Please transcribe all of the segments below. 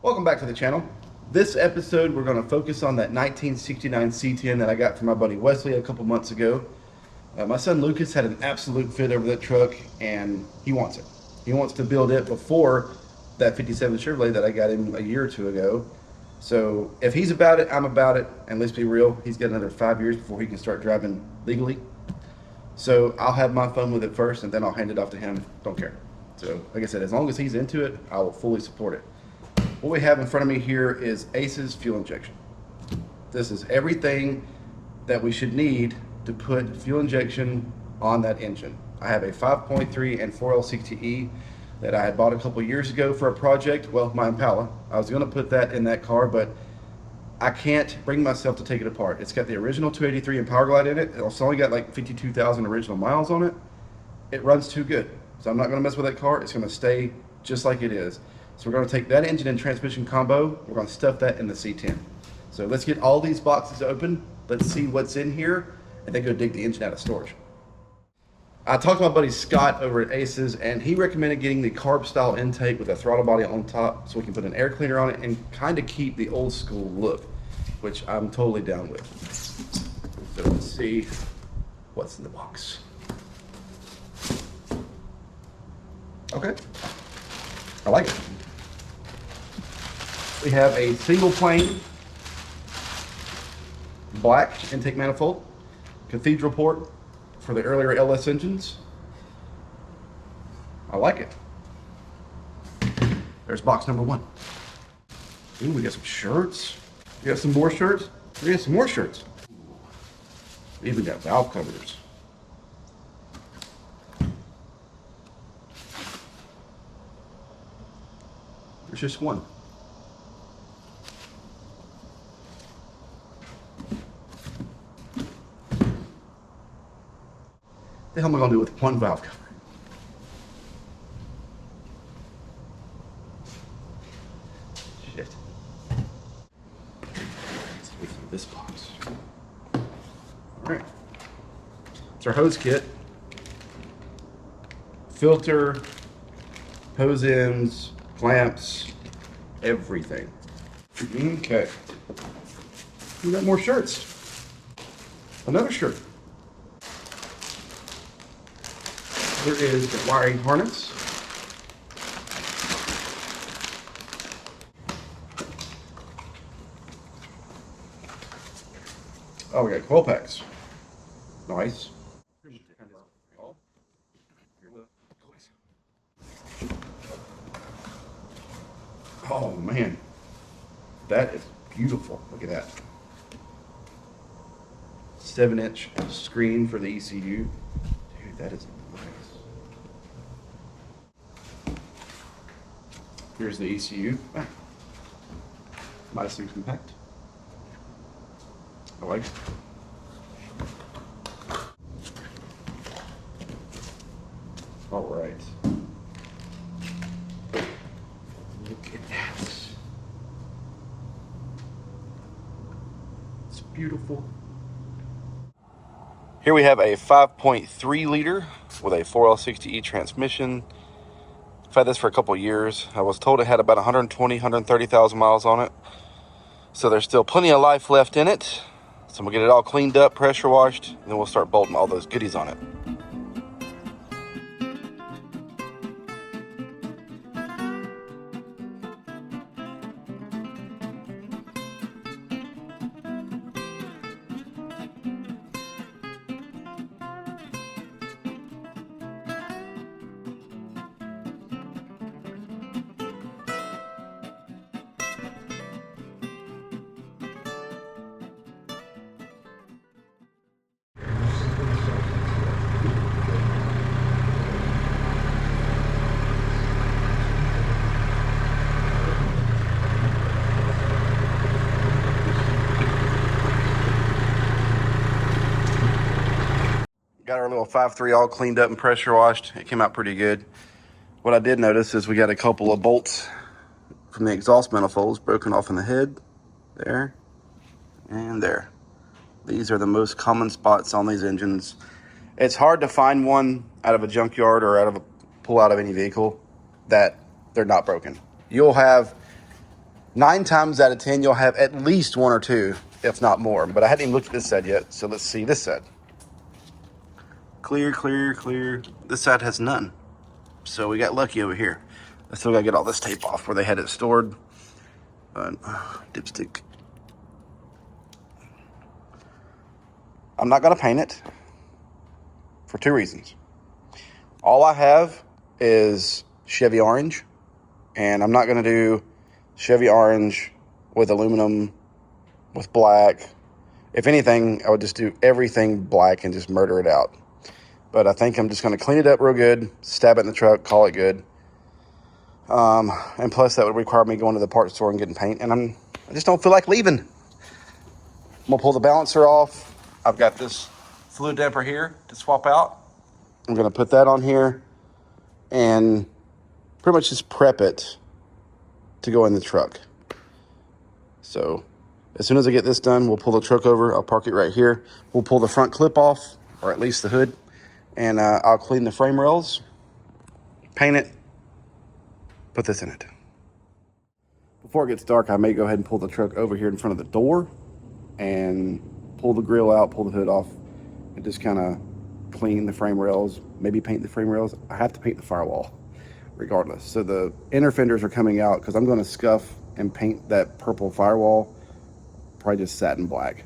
Welcome back to the channel. This episode we're going to focus on that 1969 C10 that I got from my buddy Wesley a couple months ago. My son Lucas had an absolute fit over that truck and he wants it. He wants to build it before that 57 Chevrolet that I got him a year or two ago. So if he's about it, I'm about it, and let's be real, he's got another 5 years before he can start driving legally. So I'll have my fun with it first and then I'll hand it off to him. Don't care. So like I said, as long as he's into it, I will fully support it. What we have in front of me here is Ace's fuel injection. This is everything that we should need to put fuel injection on that engine. I have a 5.3 and 4L60E that I had bought a couple years ago for a project, well, my Impala. I was gonna put that in that car, but I can't bring myself to take it apart. It's got the original 283 and Power Glide in it. It's only got like 52,000 original miles on it. It runs too good. So I'm not gonna mess with that car. It's gonna stay just like it is. So we're going to take that engine and transmission combo, we're going to stuff that in the C10. So let's get all these boxes open, let's see what's in here, and then go dig the engine out of storage. I talked to my buddy Scott over at Ace's, and he recommended getting the carb style intake with a throttle body on top so we can put an air cleaner on it and kind of keep the old school look, which I'm totally down with. So let's see what's in the box. Okay, I like it. We have a single plane black intake manifold, cathedral port for the earlier LS engines. I like it. There's box number one. Ooh, we got some shirts. We got some more shirts. We got some more shirts. We even got valve covers. There's just one. What the hell am I going to do with one valve cover? Shit. Let's wait for this box. Alright. It's our hose kit. Filter, hose ends, clamps, everything. Okay. We got more shirts. Another shirt. There is the wiring harness. Oh, we got coil packs. Nice. Oh man, that is beautiful. Look at that. 7-inch screen for the ECU. Dude, that is nice. Here's the ECU. Ah. Nice and compact. I like it. All right. Look at that. It's beautiful. Here we have a 5.3 liter with a 4L60E transmission. I've had this for a couple years. I was told it had about 120, 130,000 miles on it. So there's still plenty of life left in it. So I'm gonna get it all cleaned up, pressure washed, and then we'll start bolting all those goodies on it. Got our little 5.3 all cleaned up and pressure washed. It came out pretty good. What I did notice is we got a couple of bolts from the exhaust manifolds broken off in the head, there, and there. These are the most common spots on these engines. It's hard to find one out of a junkyard or pull out of any vehicle that they're not broken. You'll have 9 times out of 10, you'll have at least 1 or 2, if not more. But I hadn't even looked at this side yet, so let's see this side. Clear, clear, clear. This side has none. So we got lucky over here. I still gotta get all this tape off where they had it stored. Dipstick. I'm not gonna paint it for 2 reasons. All I have is Chevy orange, and I'm not gonna do Chevy orange with aluminum, with black. If anything, I would just do everything black and just murder it out. But I think I'm just gonna clean it up real good, stab it in the truck, call it good. And plus that would require me going to the parts store and getting paint, and I just don't feel like leaving. I'm gonna pull the balancer off. I've got this fluid damper here to swap out. I'm gonna put that on here and pretty much just prep it to go in the truck. So as soon as I get this done, we'll pull the truck over. I'll park it right here. We'll pull the front clip off, or at least the hood, and I'll clean the frame rails, paint it, put this in it. Before it gets dark, I may go ahead and pull the truck over here in front of the door and pull the grill out, pull the hood off, and just kind of clean the frame rails, maybe paint the frame rails. I have to paint the firewall regardless. So the inner fenders are coming out because I'm going to scuff and paint that purple firewall, probably just satin black,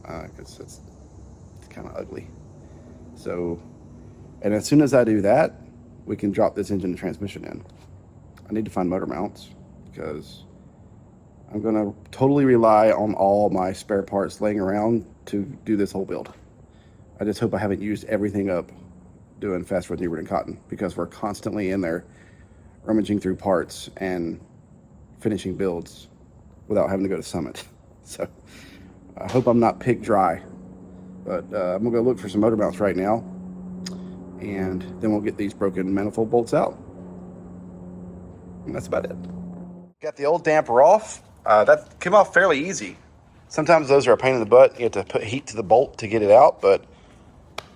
because it's kind of ugly. So, and as soon as I do that, we can drop this engine and transmission in. I need to find motor mounts because I'm going to totally rely on all my spare parts laying around to do this whole build. I just hope I haven't used everything up doing fast red Newbern and cotton, because we're constantly in there rummaging through parts and finishing builds without having to go to Summit. So I hope I'm not picked dry, but I'm gonna go look for some motor mounts right now, and then we'll get these broken manifold bolts out. And that's about it. Got the old damper off. That came off fairly easy. Sometimes those are a pain in the butt. You have to put heat to the bolt to get it out, but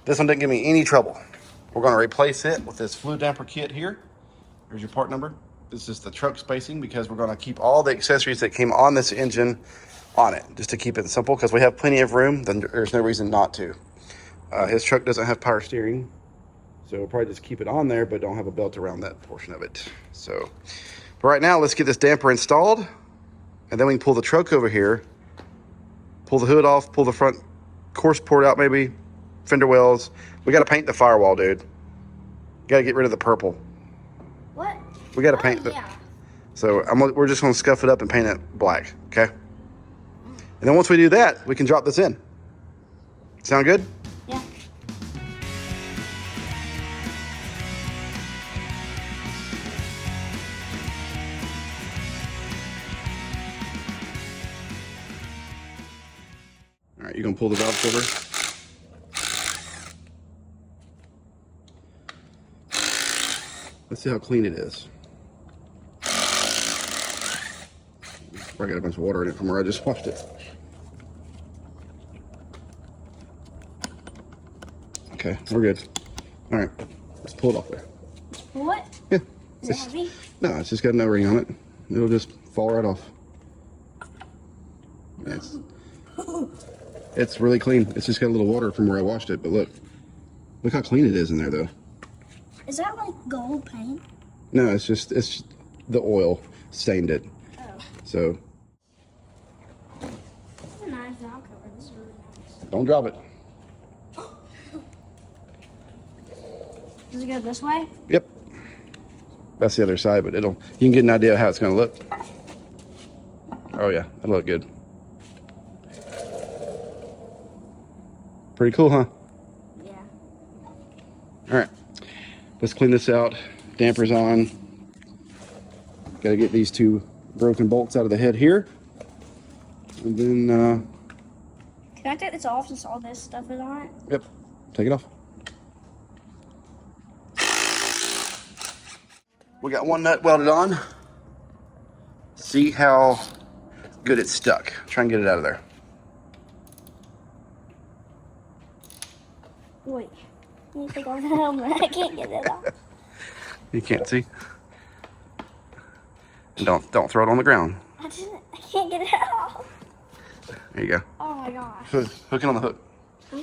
this one didn't give me any trouble. We're going to replace it with this fluid damper kit here. Here's your part number. This is the truck spacing, because we're going to keep all the accessories that came on this engine on it, just to keep it simple, because we have plenty of room. Then there's no reason not to. His truck doesn't have power steering, so we'll probably just keep it on there, but don't have a belt around that portion of it. So for right now, let's get this damper installed, and then we can pull the truck over here, pull the hood off, pull the front course port out, maybe fender wells. We got to paint the firewall, dude. Got to get rid of the purple. What? We got to paint yeah. So we're just going to scuff it up and paint it black, okay? And then once we do that, we can drop this in. Sound good? Yeah. All right, you gonna pull the valve cover? Let's see how clean it is. I got a bunch of water in it from where I just washed it. Okay, we're good. All right, let's pull it off there. What? Yeah. Is it heavy? No, it's just got no ring on it. It'll just fall right off. It's really clean. It's just got a little water from where I washed it, but look how clean it is in there, though. Is that like gold paint? No, it's just the oil stained it. Oh. So This is a nice valve cover. This is really nice. don't drop it. Does it go this way? Yep. That's the other side, but you can get an idea of how it's going to look. Oh yeah, that'll look good. Pretty cool, huh? Yeah. All right, let's clean this out. Damper's on. Got to get these 2 broken bolts out of the head here. And then, Can I take this off since all this stuff is on it? yep, take it off. We got 1 nut welded on. See how good it's stuck. Try and get it out of there. Wait. Let me take off the helmet. I can't get it off. You can't see. And don't throw it on the ground. I I can't get it off. There you go. Oh my gosh. Hook it on the hook. There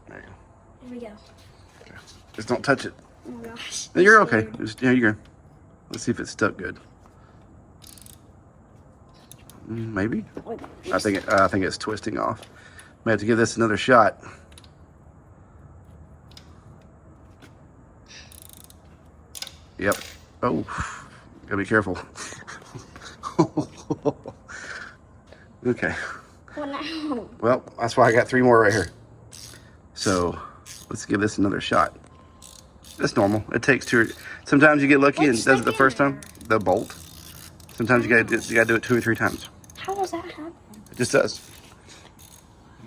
you go. Here we go. Okay. Just don't touch it. Oh my gosh. You're okay. Just, yeah, you're good. Let's see if it's stuck good. Maybe. Wait, I think it's twisting off. May have to give this another shot. Yep. Oh, gotta be careful. Okay. Well, now. Well, that's why I got 3 more right here. So let's give this another shot. That's normal. It takes 2 or... Sometimes you get lucky and it does it the first time. The bolt. Sometimes you gotta do it 2 or 3 times. How does that happen? It just does.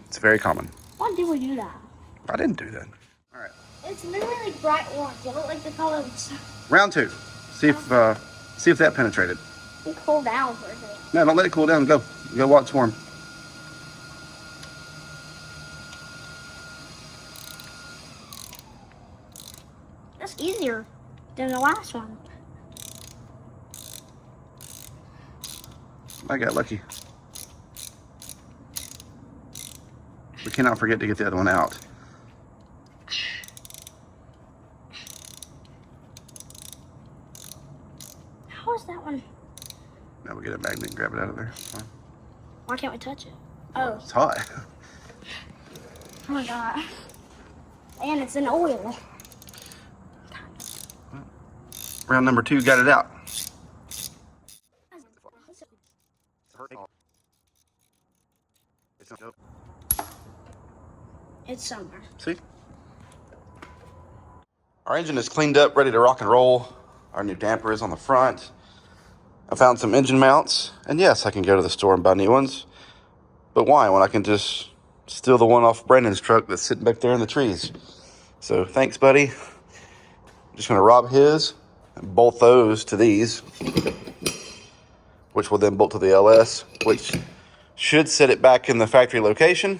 It's very common. Why did we do that? I didn't do that. All right. It's literally like bright orange. I don't like the color of the sun. Round 2. See if that penetrated. It cooled down for a second. No, don't let it cool down. Go watch warm. That's easier than the last one. I got lucky. We cannot forget to get the other one out. How is that one? Now we get a magnet and grab it out of there. Fine. Why can't we touch it? Oh. It's hot. Oh my god. And it's in oil. Round number 2 got it out. It's somewhere. See? Our engine is cleaned up, ready to rock and roll. Our new damper is on the front. I found some engine mounts, and yes, I can go to the store and buy new ones. But why, when I can just steal the one off Brandon's truck that's sitting back there in the trees? So thanks, buddy. I'm just gonna rob his and bolt those to these, which will then bolt to the LS, which should set it back in the factory location.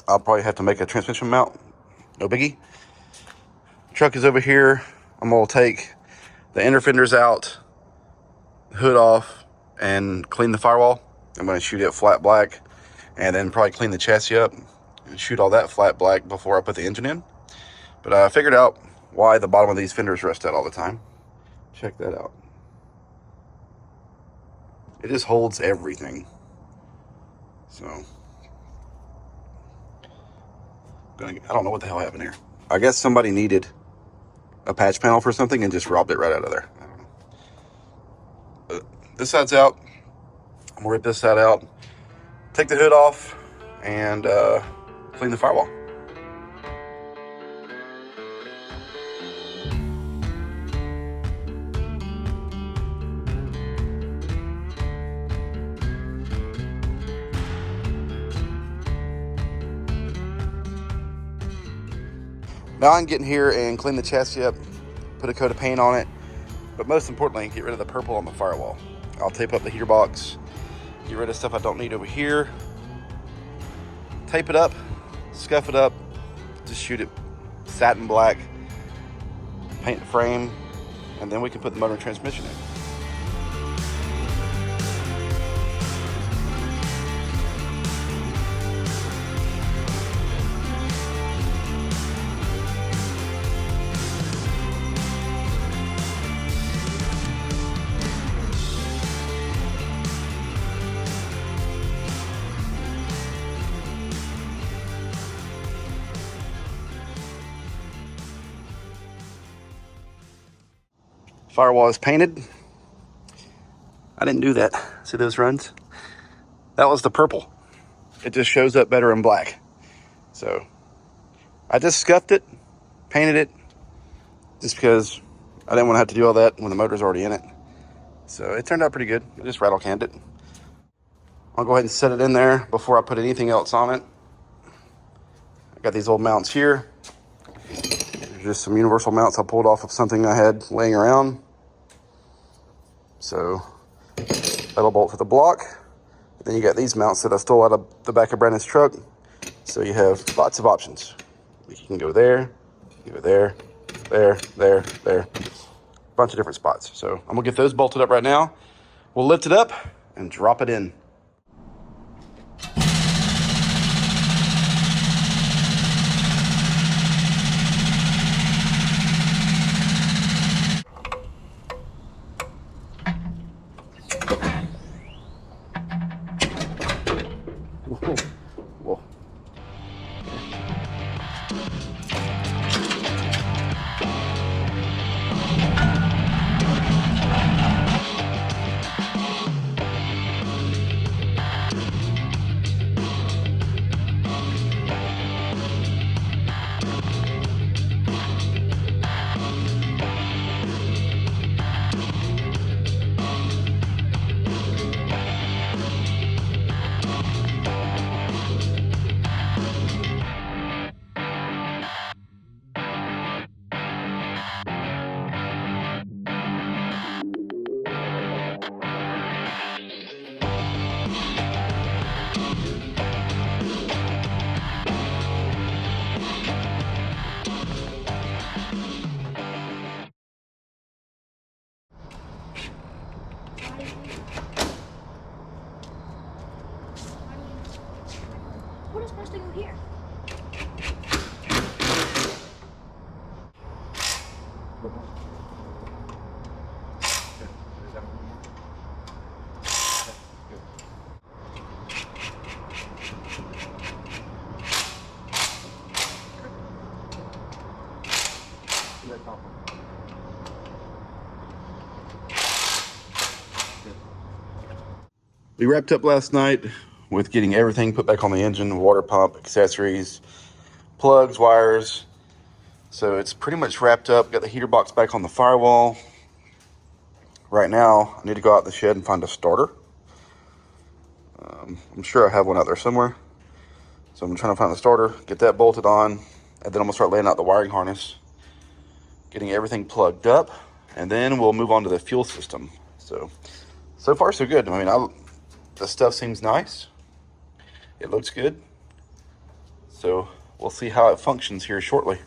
I'll probably have to make a transmission mount, no biggie. Truck is over here. I'm gonna take the inner fenders out, hood off, and clean the firewall. I'm gonna shoot it flat black, and then probably clean the chassis up and shoot all that flat black before I put the engine in. But I figured out why the bottom of these fenders rust out all the time. Check that out. It just holds everything. So I don't know what the hell happened here. I guess somebody needed a patch panel for something and just robbed it right out of there. I don't know. But this side's out. I'm gonna rip this side out, take the hood off, and clean the firewall. Now I can get in here and clean the chassis up, put a coat of paint on it, but most importantly, get rid of the purple on the firewall. I'll tape up the heater box, get rid of stuff I don't need over here, tape it up, scuff it up, just shoot it satin black, paint the frame, and then we can put the motor and transmission in. Firewall is painted. I didn't do that. See those runs? That was the purple. It just shows up better in black. So I just scuffed it, painted it, just because I didn't want to have to do all that when the motor's already in it. So it turned out pretty good. I just rattle canned it. I'll go ahead and set it in there before I put anything else on it. I got these old mounts here. Just some universal mounts I pulled off of something I had laying around. So that'll bolt to the block. Then you got these mounts that I stole out of the back of Brandon's truck. So you have lots of options. You can go there, there, there, there. Bunch of different spots. So I'm gonna get those bolted up right now. We'll lift it up and drop it in. Whoa. Whoa. What is supposed to go here? We wrapped up last night with getting everything put back on the engine, water pump, accessories, plugs, wires. So it's pretty much wrapped up. Got the heater box back on the Firewall. Right now, I need to go out in the shed and find a starter. I'm sure I have one out there somewhere. So I'm trying to find the starter, get that bolted on, and then I'm gonna start laying out the wiring harness, getting everything plugged up, and then we'll move on to the fuel system. So far so good. I mean, the stuff seems nice. It looks good. So we'll see how it functions here shortly.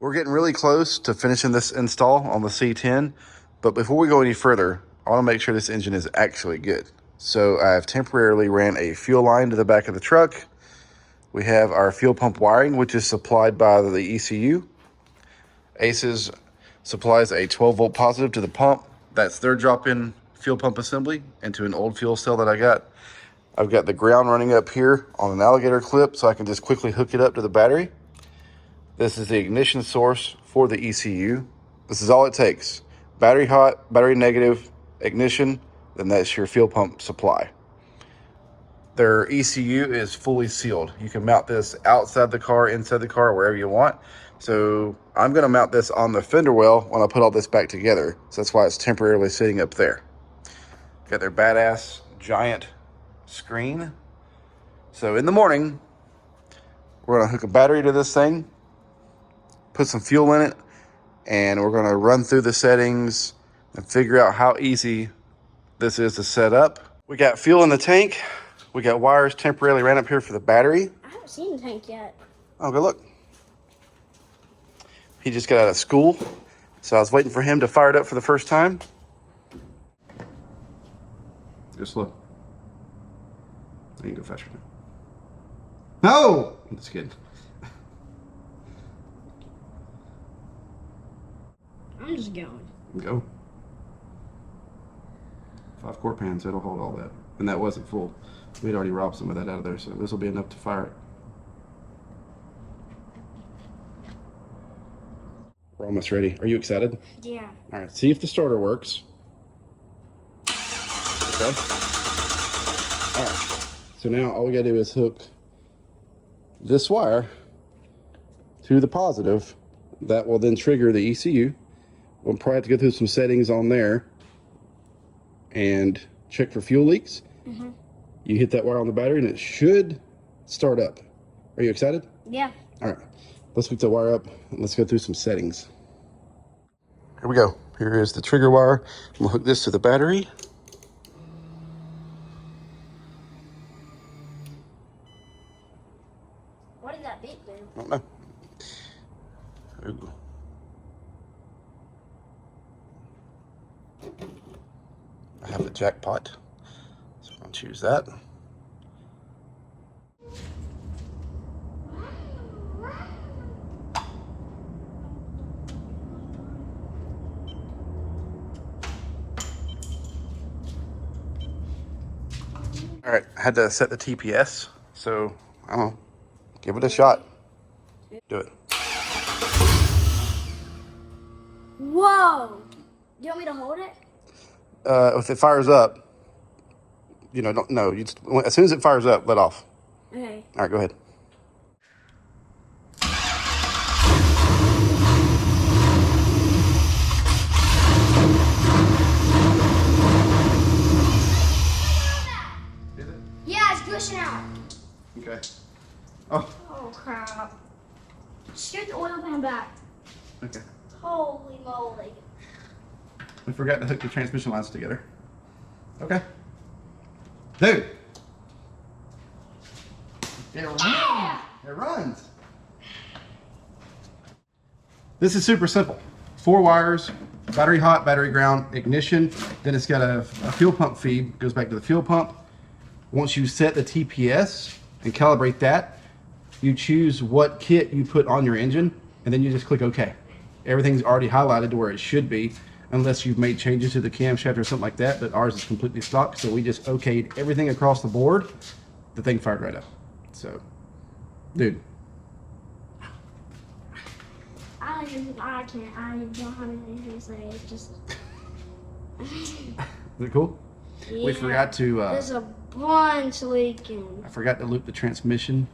We're getting really close to finishing this install on the C10, but before we go any further, I want to make sure this engine is actually good. So I've temporarily ran a fuel line to the back of the truck. We have our fuel pump wiring, which is supplied by the ECU. ACES supplies a 12-volt positive to the pump. That's their drop-in fuel pump assembly into an old fuel cell that I got. I've got the ground running up here on an alligator clip, so I can just quickly hook it up to the battery. This is the ignition source for the ECU. This is all it takes. Battery hot, battery negative, ignition, then that's your fuel pump supply. Their ECU is fully sealed. You can mount this outside the car, inside the car, wherever you want. So I'm gonna mount this on the fender well when I put all this back together. So that's why it's temporarily sitting up there. Got their badass giant screen. So in the morning, we're gonna hook a battery to this thing, put some fuel in it, and we're gonna run through the settings and figure out how easy this is to set up. We got fuel in the tank. We got wires temporarily ran up here for the battery. I haven't seen the tank yet. Oh, good look. He just got out of school, so I was waiting for him to fire it up for the first time. Just look. I can go faster now. No! I'm just kidding. I'm just going. Go. 5 quart pans, it'll hold all that. And that wasn't full. We'd already robbed some of that out of there, so this will be enough to fire it. We're almost ready. Are you excited? Yeah. All right, see if the starter works. Okay. All right. So now all we gotta do is hook this wire to the positive. That will then trigger the ECU. We'll probably have to go through some settings on there and check for fuel leaks. Mm-hmm. You hit that wire on the battery and it should start up. Are you excited? Yeah. All right, let's hook the wire up and let's go through some settings. Here we go. Here is the trigger wire. We'll hook this to the battery. What did that beep do? I don't know. Ooh. the Jackpot. So I'll choose that. All right, I had to set the TPS, so I don't know, give it a shot. Do it. Whoa! Do you want me to hold it? If it fires up, you know, don't, no, you just, as soon as it fires up, let off. Okay. All right, go ahead. Is it? Yeah, it's pushing out. Okay. Oh, Oh crap! Just get the oil pan back. okay. Holy moly! We forgot to hook the transmission lines together. Okay. Dude. It runs. It runs. This is super simple. 4 wires, battery hot, battery ground, ignition. Then it's got a fuel pump feed, goes back to the fuel pump. Once you set the TPS and calibrate that, you choose what kit you put on your engine, and then you just click OK. Everything's already highlighted to where it should be, unless you've made changes to the camshaft or something like that, but ours is completely stock, so we just okayed everything across the board. The thing fired right up. So, dude. I don't have anything to say. It's just. Is it cool? Yeah. We forgot to, There's a bunch leaking. I forgot to loop the transmission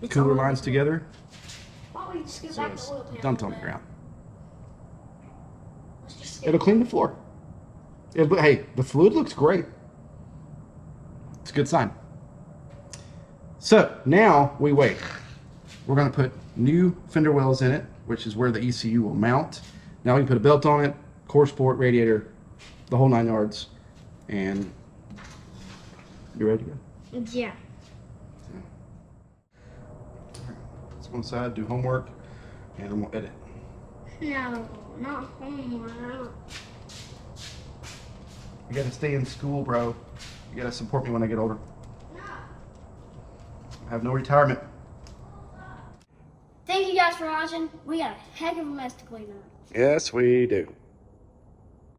It's cooler on lines the- together, Why don't we just get so back it's the oil pan? dumped on the ground. Let's just get It'll clean the floor. But hey, the fluid looks great. It's a good sign. So now we wait. We're going to put new fender wells in it, which is where the ECU will mount. Now we can put a belt on it, core support, radiator, the whole 9 yards, and you ready to go? Yeah. Let's go inside, do homework, and then we'll edit. No, not homework. You gotta stay in school, bro. You gotta support me when I get older. No. I have no retirement. Thank you guys for watching. We got a heck of a mess to clean up. Yes, we do.